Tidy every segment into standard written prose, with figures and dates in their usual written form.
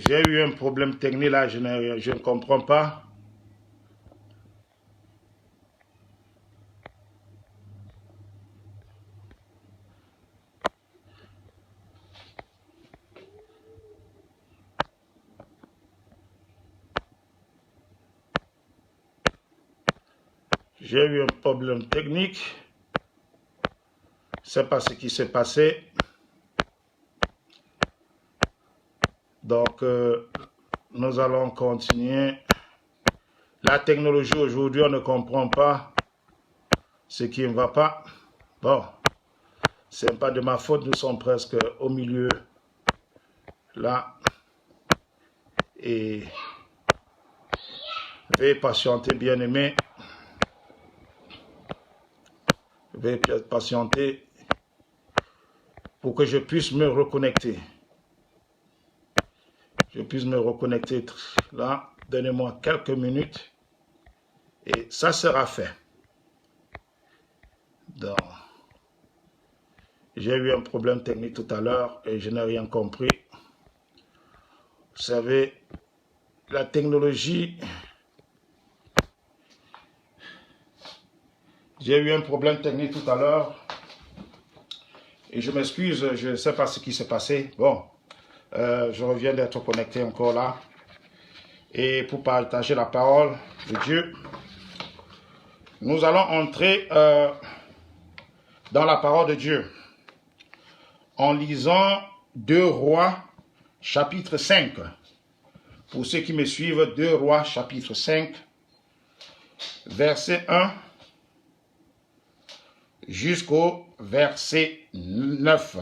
J'ai eu un problème technique là, je ne comprends pas. J'ai eu un problème technique. Je ne sais pas ce qui s'est passé. Donc, nous allons continuer. La technologie aujourd'hui, on ne comprend pas ce qui ne va pas. Bon, ce n'est pas de ma faute, nous sommes presque au milieu là. Et veuillez patienter, bien-aimés. Veuillez patienter pour que je puisse me reconnecter. Je puisse me reconnecter là. Donnez-moi quelques minutes et ça sera fait. Donc, j'ai eu un problème technique tout à l'heure et je n'ai rien compris. Vous savez, la technologie, j'ai eu un problème technique tout à l'heure et je m'excuse, je ne sais pas ce qui s'est passé. Bon, je reviens d'être connecté encore là et pour partager la parole de Dieu. Nous allons entrer dans la parole de Dieu en lisant 2 Rois chapitre 5. Pour ceux qui me suivent, 2 Rois chapitre 5, verset 1 jusqu'au verset 9.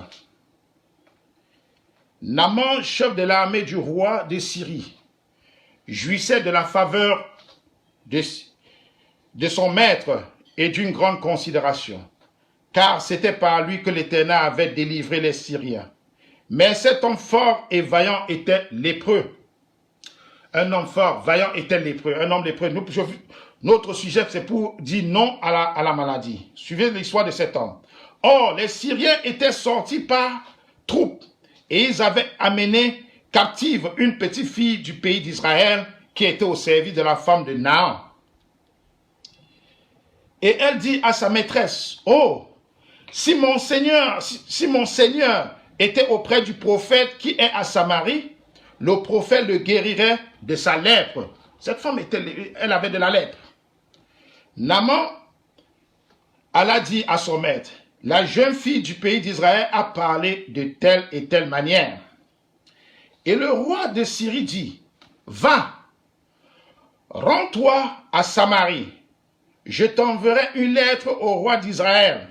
Naaman, chef de l'armée du roi de Syrie, jouissait de la faveur de son maître et d'une grande considération, car c'était par lui que l'Éternel avait délivré les Syriens. Mais cet homme fort et vaillant était lépreux. Un homme fort, vaillant était lépreux. Un homme lépreux. Notre sujet, c'est pour dire non à la maladie. Suivez l'histoire de cet homme. Or, les Syriens étaient sortis par troupes et ils avaient amené captive une petite fille du pays d'Israël qui était au service de la femme de Naaman. Et elle dit à sa maîtresse, « Oh, si mon Seigneur était auprès du prophète qui est à Samarie, le prophète le guérirait de sa lèpre. » Cette femme, elle avait de la lèpre. Naaman, elle a dit à son maître, « La jeune fille du pays d'Israël a parlé de telle et telle manière. » Et le roi de Syrie dit, « Va, rends-toi à Samarie. Je t'enverrai une lettre au roi d'Israël. »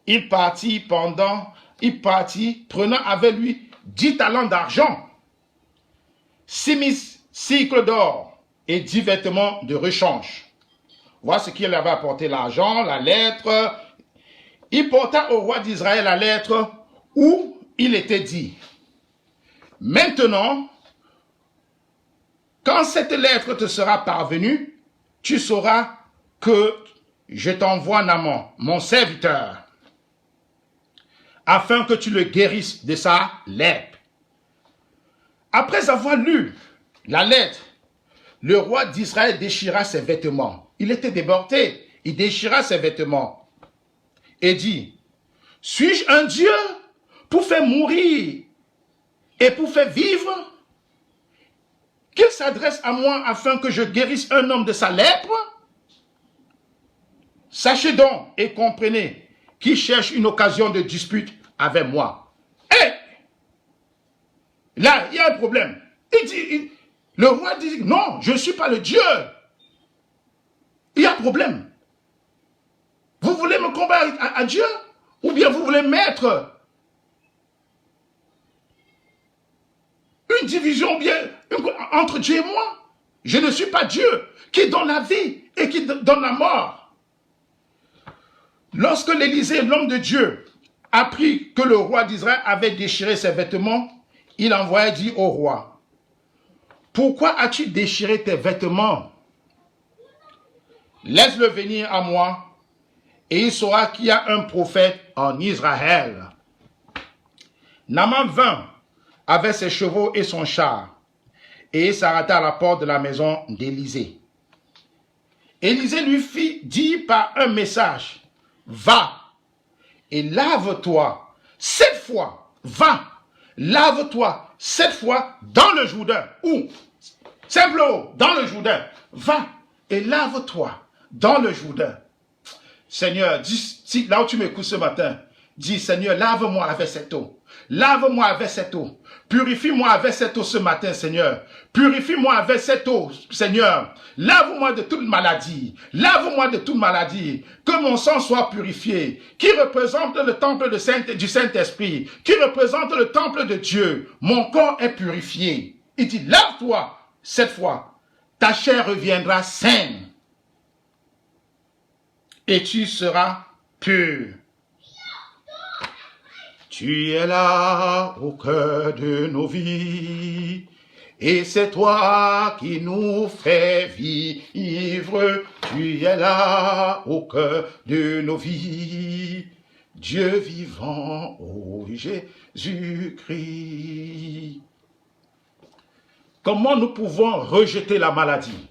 Il partit, prenant avec lui 10 talents d'argent, 6 000 cycles d'or et 10 vêtements de rechange. Voilà ce qu'il avait apporté, l'argent, la lettre. Il porta au roi d'Israël la lettre où il était dit, « Maintenant, quand cette lettre te sera parvenue, tu sauras que je t'envoie Naaman, mon serviteur, afin que tu le guérisses de sa lèpre. » Après avoir lu la lettre, le roi d'Israël déchira ses vêtements. Il était débordé. Il déchira ses vêtements et dit, « Suis-je un Dieu pour faire mourir et pour faire vivre? Qu'il s'adresse à moi afin que je guérisse un homme de sa lèpre? Sachez donc et comprenez qu'il cherche une occasion de dispute avec moi. » Et là, il y a un problème. Le roi dit, non, je ne suis pas le Dieu. Il y a un problème. Vous voulez me combattre à Dieu? Ou bien vous voulez mettre une division bien entre Dieu et moi? Je ne suis pas Dieu qui donne la vie et qui donne la mort. Lorsque l'Élysée, l'homme de Dieu, apprit que le roi d'Israël avait déchiré ses vêtements, il envoya dire au roi, « Pourquoi as-tu déchiré tes vêtements? Laisse-le venir à moi, et il saura qu'il y a un prophète en Israël. » Naaman vint avec ses chevaux et son char, et il s'arrêta à la porte de la maison d'Élisée. Élisée lui fit dire par un message, va et lave-toi 7 fois, va, lave-toi 7 fois dans le Jourdain. Où? Simplement, dans le Jourdain. Va et lave-toi dans le Jourdain. Seigneur, dis, là où tu m'écoutes ce matin, dis, Seigneur, lave-moi avec cette eau. Lave-moi avec cette eau. Purifie-moi avec cette eau ce matin, Seigneur. Purifie-moi avec cette eau, Seigneur. Lave-moi de toute maladie. Lave-moi de toute maladie. Que mon sang soit purifié. Qui représente le temple du Saint-Esprit. Qui représente le temple de Dieu. Mon corps est purifié. Il dit, lave-toi cette fois. Ta chair reviendra saine. Et tu seras pur. Tu es là au cœur de nos vies, et c'est toi qui nous fais vivre. Tu es là au cœur de nos vies, Dieu vivant, ô Jésus-Christ. Comment nous pouvons rejeter la maladie?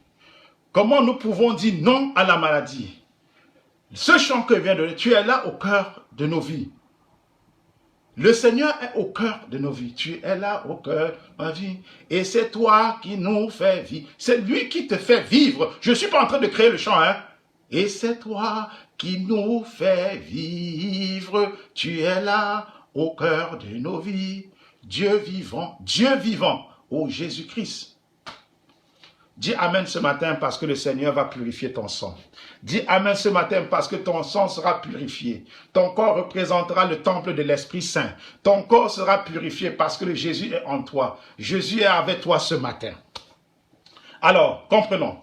Comment nous pouvons dire non à la maladie? Ce chant que vient de dire, tu es là au cœur de nos vies. Le Seigneur est au cœur de nos vies. Tu es là au cœur de ma vie. Et c'est toi qui nous fais vivre. C'est lui qui te fait vivre. Je ne suis pas en train de créer le chant, hein. Et c'est toi qui nous fais vivre. Tu es là au cœur de nos vies. Dieu vivant, ô Jésus-Christ. Dis Amen ce matin parce que le Seigneur va purifier ton sang. Dis Amen ce matin parce que ton sang sera purifié. Ton corps représentera le temple de l'Esprit Saint. Ton corps sera purifié parce que le Jésus est en toi. Jésus est avec toi ce matin. Alors, comprenons.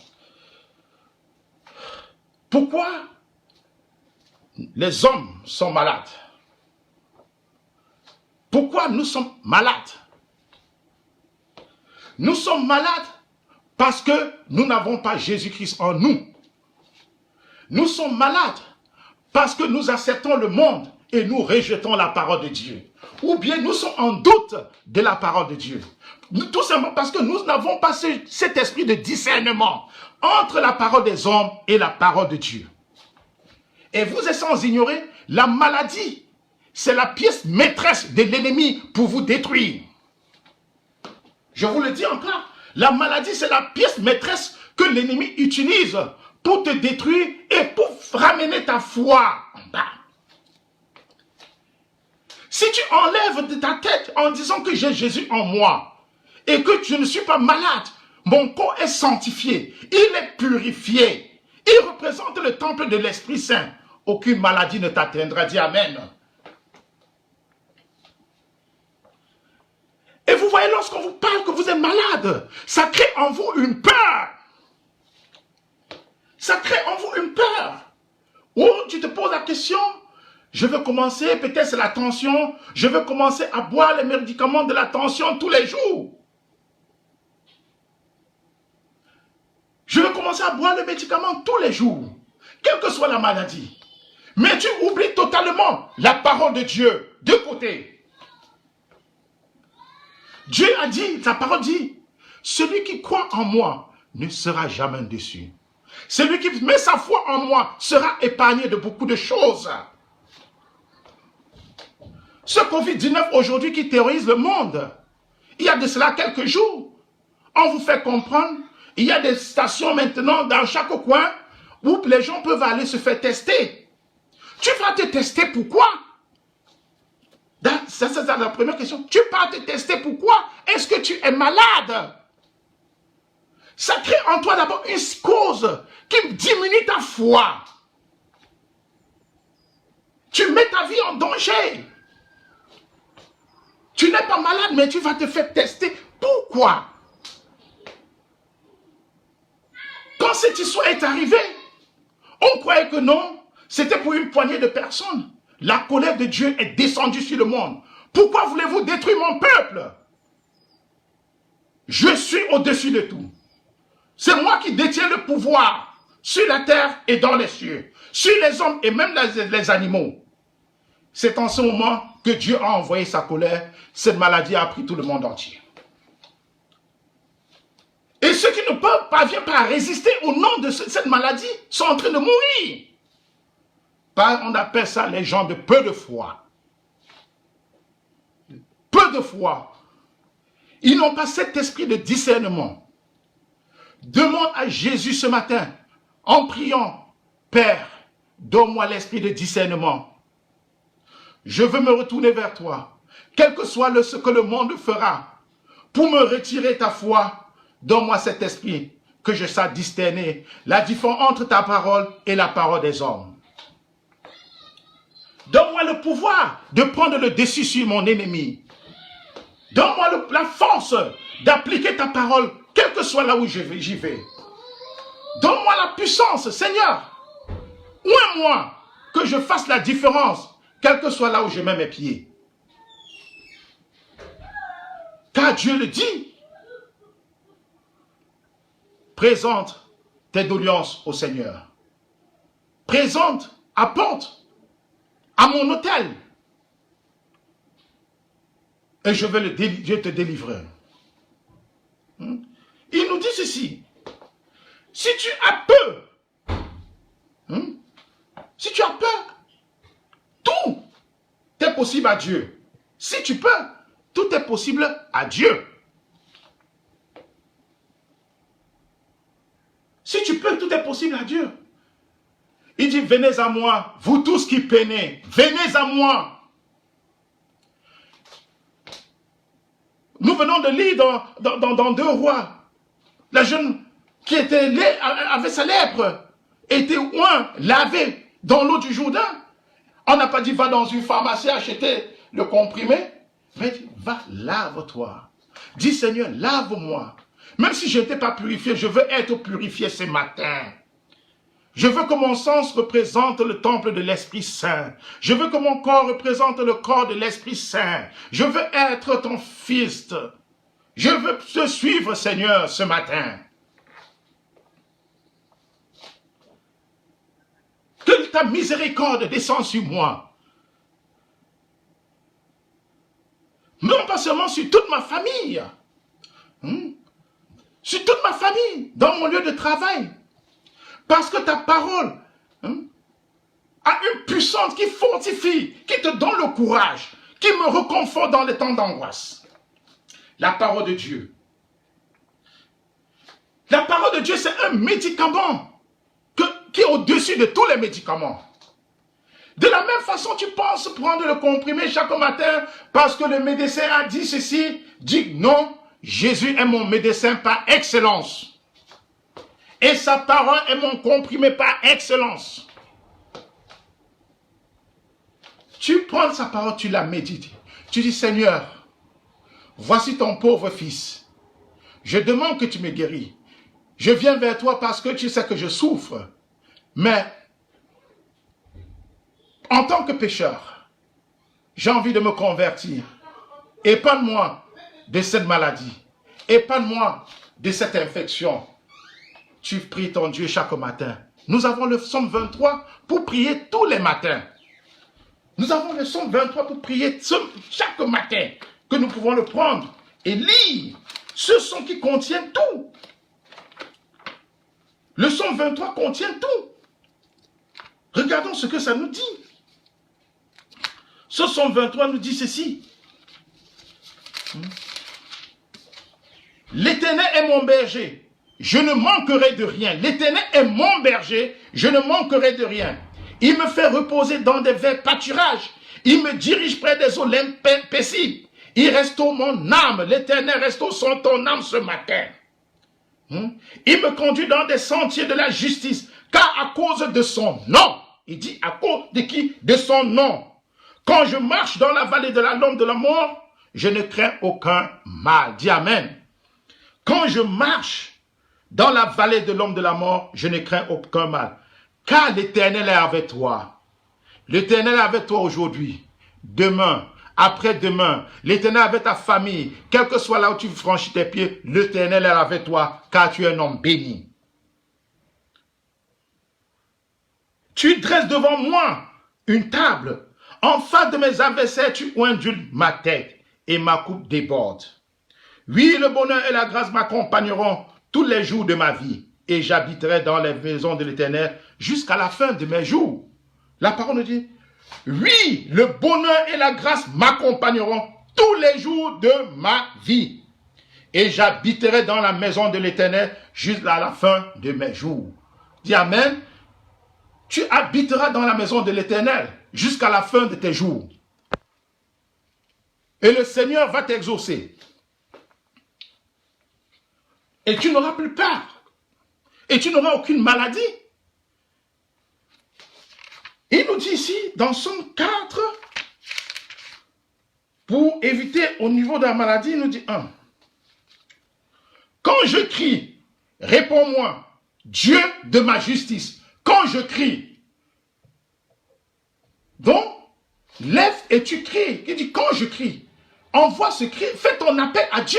Pourquoi les hommes sont malades? Pourquoi nous sommes malades? Nous sommes malades parce que nous n'avons pas Jésus-Christ en nous. Nous sommes malades parce que nous acceptons le monde et nous rejetons la parole de Dieu. Ou bien nous sommes en doute de la parole de Dieu. Tout simplement parce que nous n'avons pas cet esprit de discernement entre la parole des hommes et la parole de Dieu. Et vous êtes sans ignorer, la maladie, c'est la pièce maîtresse de l'ennemi pour vous détruire. Je vous le dis encore. La maladie, c'est la pièce maîtresse que l'ennemi utilise pour te détruire et pour ramener ta foi en bas. Si tu enlèves de ta tête en disant que j'ai Jésus en moi et que je ne suis pas malade, mon corps est sanctifié, il est purifié, il représente le temple de l'Esprit Saint. Aucune maladie ne t'atteindra, dis Amen. Et vous voyez, lorsqu'on vous parle que vous êtes malade, ça crée en vous une peur. Ça crée en vous une peur. Ou tu te poses la question, je veux commencer, peut-être c'est la tension, je veux commencer à boire les médicaments de la tension tous les jours. Je veux commencer à boire les médicaments tous les jours, quelle que soit la maladie. Mais tu oublies totalement la parole de Dieu de côté. Dieu a dit, sa parole dit, celui qui croit en moi ne sera jamais déçu. Celui qui met sa foi en moi sera épargné de beaucoup de choses. Ce Covid-19 aujourd'hui qui terrorise le monde, il y a de cela quelques jours, on vous fait comprendre, il y a des stations maintenant dans chaque coin où les gens peuvent aller se faire tester. Tu vas te tester pourquoi? Ça, c'est la première question. Tu vas te tester pourquoi? Est-ce que tu es malade? Ça crée en toi d'abord une cause qui diminue ta foi. Tu mets ta vie en danger. Tu n'es pas malade, mais tu vas te faire tester. Pourquoi? Quand cette histoire est arrivée, on croyait que non, c'était pour une poignée de personnes. La colère de Dieu est descendue sur le monde. Pourquoi voulez-vous détruire mon peuple? Je suis au-dessus de tout. C'est moi qui détiens le pouvoir sur la terre et dans les cieux, sur les hommes et même les animaux. c'est en ce moment que Dieu a envoyé sa colère. Cette maladie a pris tout le monde entier. Et ceux qui ne parviennent pas à résister au nom de cette maladie sont en train de mourir. On appelle ça les gens de peu de foi. Peu de foi. Ils n'ont pas cet esprit de discernement. Demande à Jésus ce matin, en priant, Père, donne-moi l'esprit de discernement. Je veux me retourner vers toi. Quel que soit ce que le monde fera, pour me retirer ta foi, donne-moi cet esprit que je sache discerner la différence entre ta parole et la parole des hommes. Donne-moi le pouvoir de prendre le dessus sur mon ennemi. Donne-moi la force d'appliquer ta parole, quel que soit là où j'y vais. Donne-moi la puissance, Seigneur. Oins-moi que je fasse la différence, quel que soit là où je mets mes pieds. Car Dieu le dit. Présente tes doléances au Seigneur. Présente, apporte à mon autel. Et je te délivrer. Il nous dit ceci. Si tu as peur, si tu as peur, tout est possible à Dieu. Si tu peux, tout est possible à Dieu. Si tu peux, tout est possible à Dieu. Il dit, venez à moi, vous tous qui peinez, venez à moi. Nous venons de lire dans 2 Rois, la jeune qui avait sa lèpre, était lavée dans l'eau du Jourdain. On n'a pas dit, va dans une pharmacie acheter le comprimé, mais dit, va, lave-toi. Dis, Seigneur, lave-moi. Même si je n'étais pas purifié, je veux être purifié ce matin. Je veux que mon sens représente le temple de l'Esprit Saint. Je veux que mon corps représente le corps de l'Esprit Saint. Je veux être ton fils. Je veux te suivre, Seigneur, ce matin. Que ta miséricorde descende sur moi. Non pas seulement sur toute ma famille. Sur toute ma famille, dans mon lieu de travail. Parce que ta parole a une puissance qui fortifie, qui te donne le courage, qui me réconforte dans les temps d'angoisse. La parole de Dieu. La parole de Dieu, c'est un médicament qui est au-dessus de tous les médicaments. De la même façon, tu penses prendre le comprimé chaque matin parce que le médecin a dit ceci, dis non, Jésus est mon médecin par excellence. Et sa parole est mon comprimé par excellence. Tu prends sa parole, tu la médites. Tu dis, Seigneur, voici ton pauvre fils. Je demande que tu me guéris. Je viens vers toi parce que tu sais que je souffre. Mais, en tant que pécheur, j'ai envie de me convertir. Épargne-moi de cette maladie. Épargne-moi de cette infection. Tu pries ton Dieu chaque matin. Nous avons le psaume 23 pour prier tous les matins. Nous avons le psaume 23 pour prier chaque matin, que nous pouvons le prendre et lire. Ce psaume qui contient tout. Le psaume 23 contient tout. Regardons ce que ça nous dit. Ce psaume 23 nous dit ceci. L'Éternel est mon berger. Je ne manquerai de rien. L'Éternel est mon berger. Je ne manquerai de rien. Il me fait reposer dans des verts pâturages. Il me dirige près des eaux paisibles. Il restaure mon âme. L'Éternel restaure ton âme ce matin. Il me conduit dans des sentiers de la justice. Car à cause de son nom. Il dit à cause de qui? De son nom. Quand je marche dans la vallée de l'ombre de la mort, je ne crains aucun mal. Dis Amen. Quand je marche dans la vallée de l'ombre de la mort, je ne crains aucun mal. Car l'Éternel est avec toi. L'Éternel est avec toi aujourd'hui, demain, après-demain. L'Éternel est avec ta famille. Quel que soit là où tu franchis tes pieds, l'Éternel est avec toi, car tu es un homme béni. Tu dresses devant moi une table En face de mes adversaires, tu ondules ma tête et ma coupe déborde. Oui, le bonheur et la grâce m'accompagneront tous les jours de ma vie et j'habiterai dans les maisons de l'Éternel jusqu'à la fin de mes jours. La parole nous dit, oui, le bonheur et la grâce m'accompagneront tous les jours de ma vie et j'habiterai dans la maison de l'Éternel jusqu'à la fin de mes jours. Dis Amen. Tu habiteras dans la maison de l'Éternel jusqu'à la fin de tes jours. Et le Seigneur va t'exaucer. Et tu n'auras plus peur. Et tu n'auras aucune maladie. Il nous dit ici, dans Somme 4, pour éviter au niveau de la maladie, il nous dit 1. Quand je crie, réponds-moi, Dieu de ma justice. Quand je crie. Donc, lève et tu cries. Il dit, quand je crie, envoie ce cri, fais ton appel à Dieu.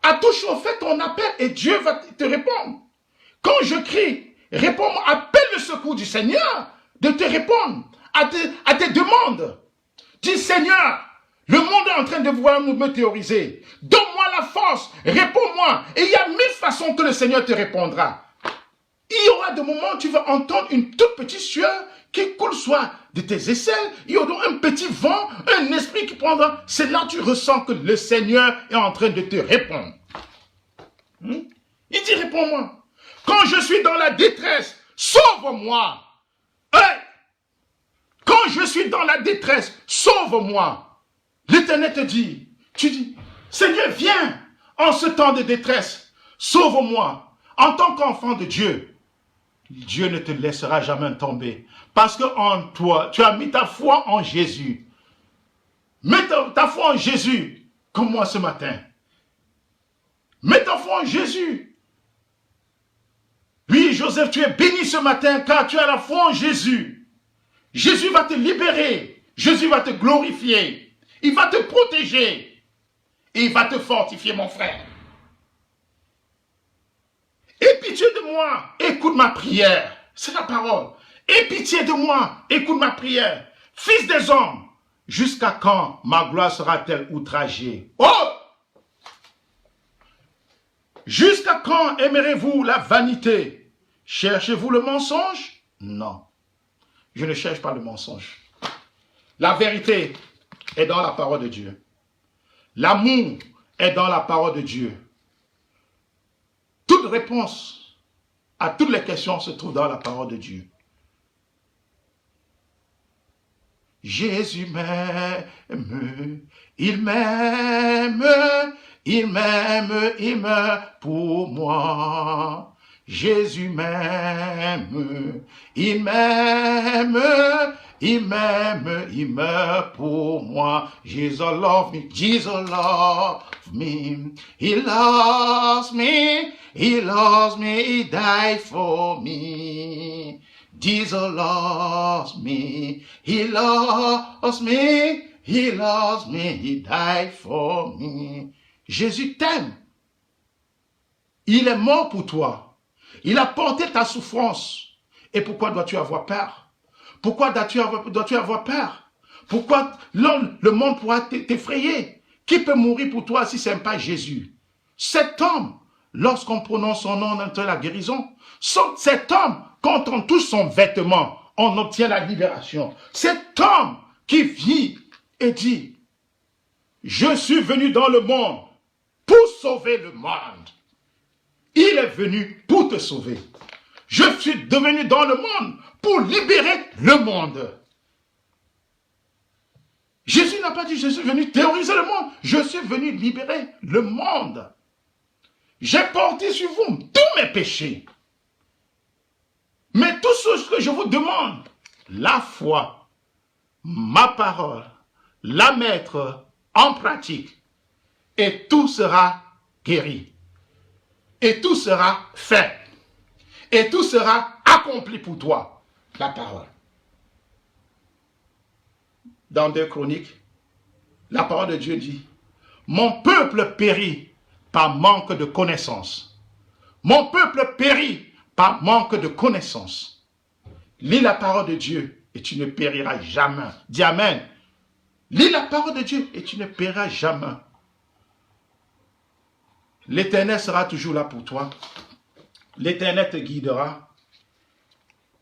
À tout chose, fais ton appel et Dieu va te répondre. Quand je crie, réponds-moi, appelle le secours du Seigneur de te répondre à tes demandes. Dis, Seigneur, le monde est en train de vouloir me théoriser. Donne-moi la force, réponds-moi. Et il y a 1000 façons que le Seigneur te répondra. Il y aura des moments où tu vas entendre une toute petite sueur qui coule soit de tes aisselles, il y aura un petit vent, un esprit qui prendra. C'est là que tu ressens que le Seigneur est en train de te répondre. Il dit, réponds-moi. Quand je suis dans la détresse, sauve-moi. Hey! Quand je suis dans la détresse, sauve-moi. L'Éternel te dit, tu dis, Seigneur, viens en ce temps de détresse, sauve-moi. En tant qu'enfant de Dieu, Dieu ne te laissera jamais tomber. Parce qu'en toi, tu as mis ta foi en Jésus. Mets ta foi en Jésus, comme moi ce matin. Mets ta foi en Jésus. Oui, Joseph, tu es béni ce matin car tu as la foi en Jésus. Jésus va te libérer. Jésus va te glorifier. Il va te protéger. Et il va te fortifier, mon frère. Aie pitié de moi, écoute ma prière. C'est la parole. Aie pitié de moi, écoute ma prière. Fils des hommes, jusqu'à quand ma gloire sera-t-elle outragée? Oh! Jusqu'à quand aimerez-vous la vanité? Cherchez-vous le mensonge? Non. Je ne cherche pas le mensonge. La vérité est dans la parole de Dieu. L'amour est dans la parole de Dieu. Toute réponse à toutes les questions se trouve dans la parole de Dieu. Jésus m'aime, il m'aime, il m'aime, il meurt pour moi. Jésus m'aime, il m'aime, il m'aime, il meurt pour moi. Jesus love me, Jesus love me, he loves me, he loves me, he died for me. Jesus loves me, he loves me, he loves me, he died for me. Jésus t'aime. Il est mort pour toi. Il a porté ta souffrance. Et pourquoi dois-tu avoir peur? Pourquoi dois-tu avoir peur? Pourquoi le monde pourra t'effrayer? Qui peut mourir pour toi si ce n'est pas Jésus? Cet homme, lorsqu'on prononce son nom, on obtient la guérison. Cet homme, quand on touche son vêtement, on obtient la libération. Cet homme qui vit et dit, je suis venu dans le monde pour sauver le monde. Il est venu pour te sauver. Je suis devenu dans le monde pour libérer le monde. Jésus n'a pas dit, je suis venu terroriser le monde. Je suis venu libérer le monde. J'ai porté sur vous tous mes péchés. Mais tout ce que je vous demande, la foi, ma parole, la mettre en pratique, et tout sera guéri. Et tout sera fait. Et tout sera accompli pour toi. La parole. Dans 2 Chroniques, la parole de Dieu dit, mon peuple périt par manque de connaissance. Mon peuple périt par manque de connaissance. Lis la parole de Dieu et tu ne périras jamais. Dis Amen. Lis la parole de Dieu et tu ne périras jamais. L'Éternel sera toujours là pour toi. L'Éternel te guidera.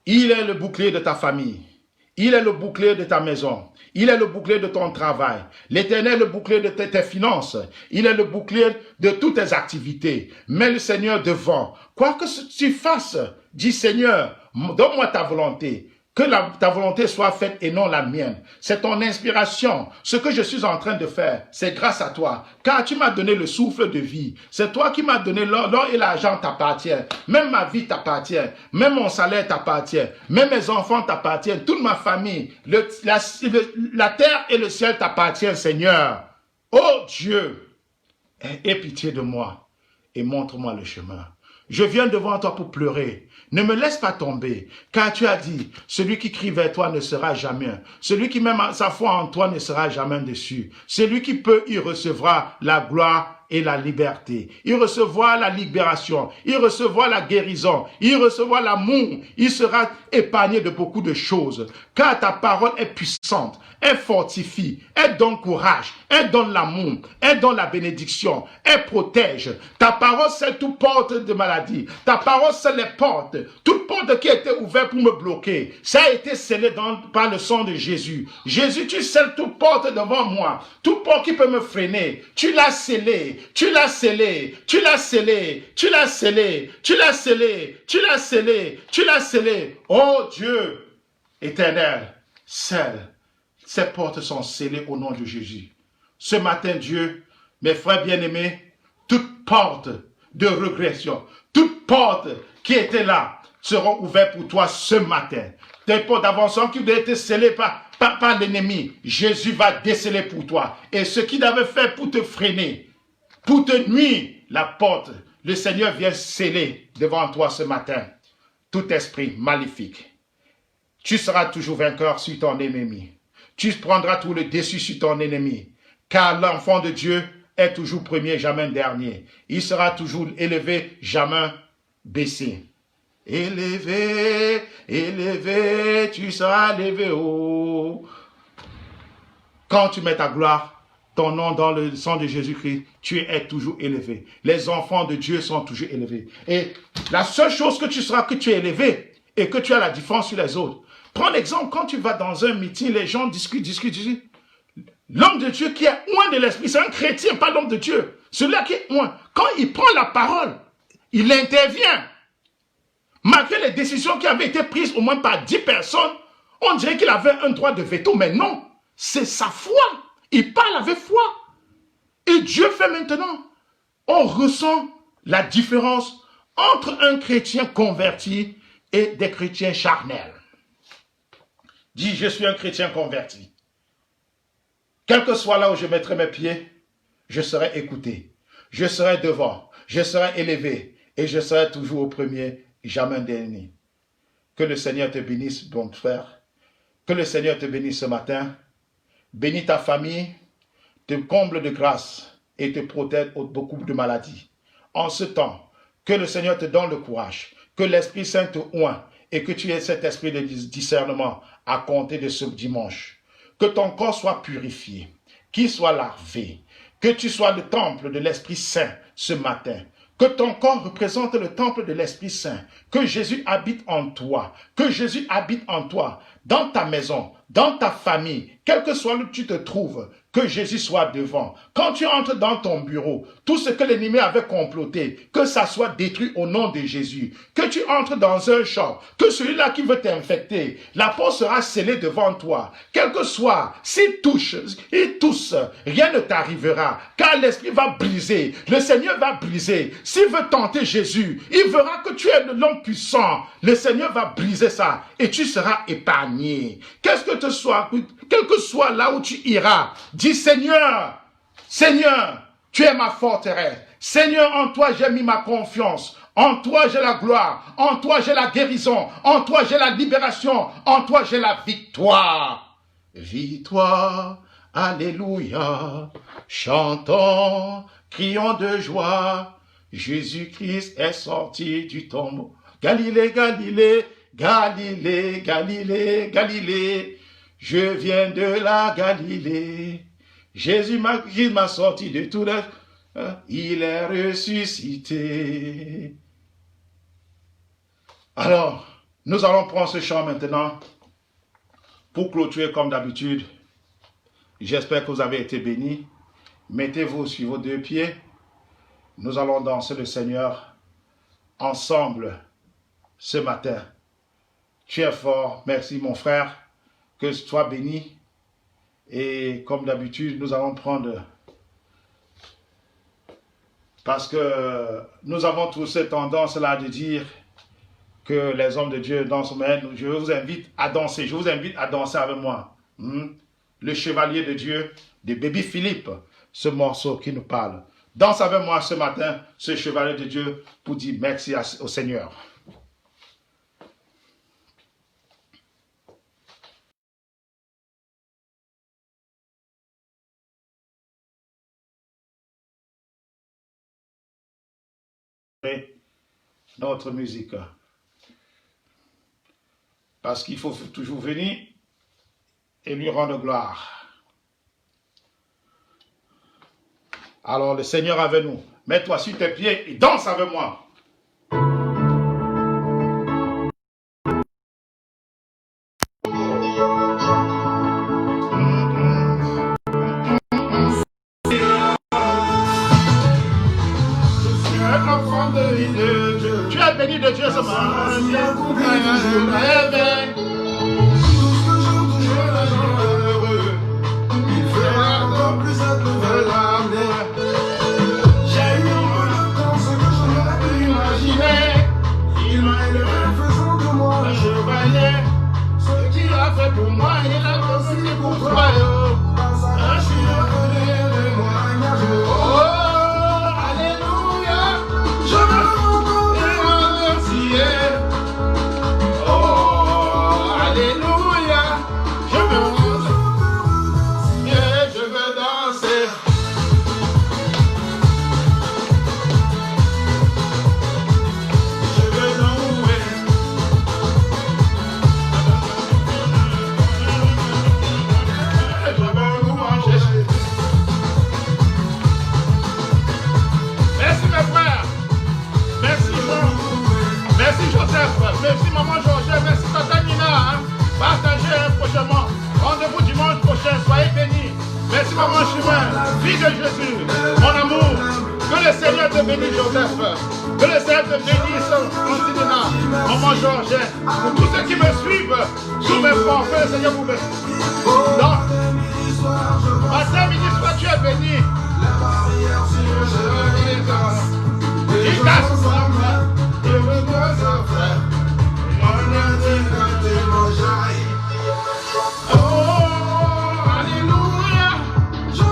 Il est le bouclier de ta famille. Il est le bouclier de ta maison. Il est le bouclier de ton travail. L'Éternel est le bouclier de tes finances. Il est le bouclier de toutes tes activités. Mets le Seigneur devant. Quoi que tu fasses, dis Seigneur, donne-moi ta volonté. Que ta volonté soit faite et non la mienne. C'est ton inspiration. Ce que je suis en train de faire, c'est grâce à toi. Car tu m'as donné le souffle de vie. C'est toi qui m'as donné l'or et l'argent t'appartient. Même ma vie t'appartient. Même mon salaire t'appartient. Même mes enfants t'appartiennent. Toute ma famille. La terre et le ciel t'appartiennent, Seigneur. Oh Dieu, aie pitié de moi et montre-moi le chemin. Je viens devant toi pour pleurer. Ne me laisse pas tomber, car tu as dit, celui qui crie vers toi ne sera jamais. Celui qui met sa foi en toi ne sera jamais déçu. Celui qui peut, il recevra la gloire et la liberté. Il recevra la libération. Il recevra la guérison. Il recevra l'amour. Il sera épargné de beaucoup de choses. Car ta parole est puissante. Elle fortifie. Elle donne courage. Elle donne l'amour. Elle donne la bénédiction. Elle protège. Ta parole, c'est toute porte de maladie. Ta parole, c'est les portes. Toute porte qui était ouverte pour me bloquer. Ça a été scellé par le sang de Jésus. Jésus, tu scelles toute porte devant moi. Toute porte qui peut me freiner. Tu l'as scellé. Tu l'as scellé, tu l'as scellé, tu l'as scellé, tu l'as scellé, tu l'as scellé, tu l'as scellé. Oh Dieu éternel, ces portes sont scellées au nom de Jésus. Ce matin, Dieu, mes frères bien-aimés, toute porte de régression, toute porte qui était là, seront ouvertes pour toi ce matin. Des portes d'avancement qui doivent être scellées par l'ennemi, Jésus va déceler pour toi. Et ce qu'il avait fait pour te freiner, pour te nuire, la porte, le Seigneur vient sceller devant toi ce matin. Tout esprit maléfique. Tu seras toujours vainqueur sur ton ennemi. Tu prendras tout le dessus sur ton ennemi. Car l'enfant de Dieu est toujours premier, jamais dernier. Il sera toujours élevé, jamais baissé. Élevé, élevé, tu seras élevé haut. Quand tu mets ta gloire, ton nom dans le sang de Jésus-Christ, tu es toujours élevé. Les enfants de Dieu sont toujours élevés. Et la seule chose que tu seras, que tu es élevé et que tu as la différence sur les autres. Prends l'exemple, quand tu vas dans un meeting, les gens discutent. L'homme de Dieu qui est loin de l'esprit, c'est un chrétien, pas l'homme de Dieu. Celui-là qui est loin. Quand il prend la parole, il intervient. Malgré les décisions qui avaient été prises au moins par 10 personnes, on dirait qu'il avait un droit de veto, mais non, c'est sa foi. Il parle avec foi. Et Dieu fait maintenant. On ressent la différence entre un chrétien converti et des chrétiens charnels. Dis, je suis un chrétien converti. Quel que soit là où je mettrai mes pieds, je serai écouté. Je serai devant. Je serai élevé. Et je serai toujours au premier, jamais dernier. Que le Seigneur te bénisse, bon frère. Que le Seigneur te bénisse ce matin. Bénis ta famille, te comble de grâce et te protège de beaucoup de maladies. En ce temps, que le Seigneur te donne le courage, que l'Esprit Saint te oint et que tu aies cet esprit de discernement à compter de ce dimanche. Que ton corps soit purifié, qu'il soit lavé, que tu sois le temple de l'Esprit Saint ce matin. Que ton corps représente le temple de l'Esprit Saint. Que Jésus habite en toi. Que Jésus habite en toi, dans ta maison, dans ta famille, quel que soit où tu te trouves. Que Jésus soit devant. Quand tu entres dans ton bureau, tout ce que l'ennemi avait comploté, que ça soit détruit au nom de Jésus. Que tu entres dans un champ, que celui-là qui veut t'infecter, la porte sera scellée devant toi. Quel que soit, s'il touche, rien ne t'arrivera, car l'esprit va briser. Le Seigneur va briser. S'il veut tenter Jésus, il verra que tu es l'homme puissant. Le Seigneur va briser ça et tu seras épargné. Quel que soit là où tu iras, dis Seigneur, Seigneur, tu es ma forteresse. Seigneur, en toi j'ai mis ma confiance. En toi j'ai la gloire. En toi j'ai la guérison. En toi j'ai la libération. En toi j'ai la victoire. Victoire, alléluia. Chantons, crions de joie. Jésus-Christ est sorti du tombeau. Galilée, Galilée, Galilée, Galilée, Galilée, je viens de la Galilée. Jésus m'a sorti de tout le... Il est ressuscité. Alors, nous allons prendre ce chant maintenant pour clôturer comme d'habitude. J'espère que vous avez été bénis. Mettez-vous sur vos deux pieds. Nous allons danser le Seigneur ensemble ce matin. Tu es fort. Merci mon frère. Que tu sois béni. Et comme d'habitude, nous allons prendre... Parce que nous avons tous cette tendance-là de dire que les hommes de Dieu dansent. Mais je vous invite à danser. Je vous invite à danser avec moi. Le chevalier de Dieu de Baby Philippe. Ce morceau qui nous parle. Danse avec moi ce matin, ce chevalier de Dieu, pour dire merci au Seigneur. Notre musique. Parce qu'il faut toujours venir et lui rendre gloire. Alors le Seigneur avec nous. Mets-toi sur tes pieds et danse avec moi. Tu es béni de Dieu ce matin. Pour moi, il a aussi pour toi. Je suis revenu de moi. Oh, alléluia. Je veux remercier. Oh, alléluia. Je veux remercier. Je veux danser. Je veux louer. Merci Joseph, merci maman Georges, merci tata Nina. Partagez prochainement. Rendez-vous dimanche prochain, soyez bénis. Merci maman Chemin, fille de Jésus, mon amour. Que le Seigneur te bénisse Joseph. Que le Seigneur te bénisse Antinina, maman Georges. Pour tous ceux qui me suivent, tous mes frères, que le Seigneur vous bénisse. Donc, matin, midi, soir, tu es béni. Il casse. Oh, alléluia. Je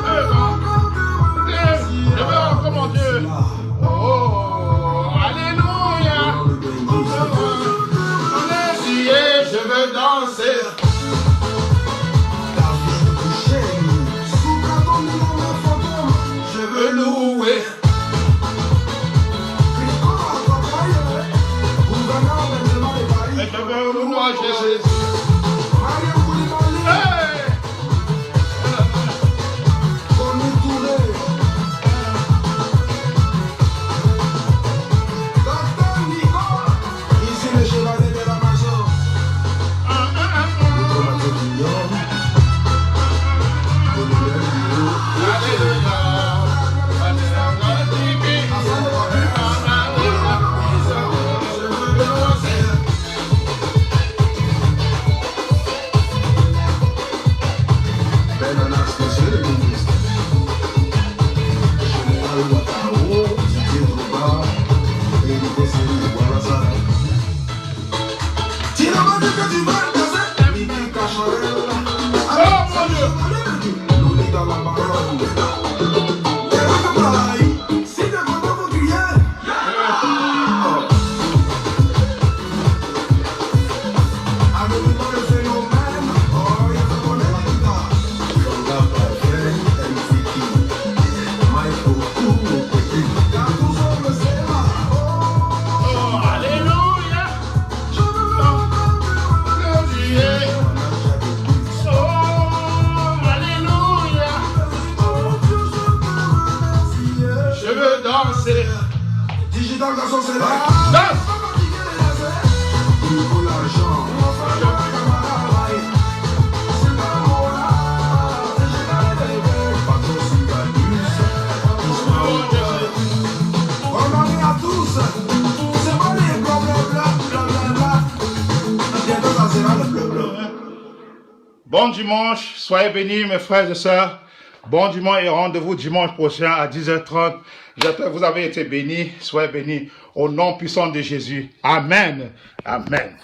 veux encore mon Dieu. Oh, alléluia. Je veux danser. Je veux louer. Je veux louer Jésus. Bon dimanche, soyez bénis mes frères et sœurs. Bon dimanche et rendez-vous dimanche prochain à 10h30. J'espère que vous avez été bénis. Soyez bénis au nom puissant de Jésus. Amen. Amen.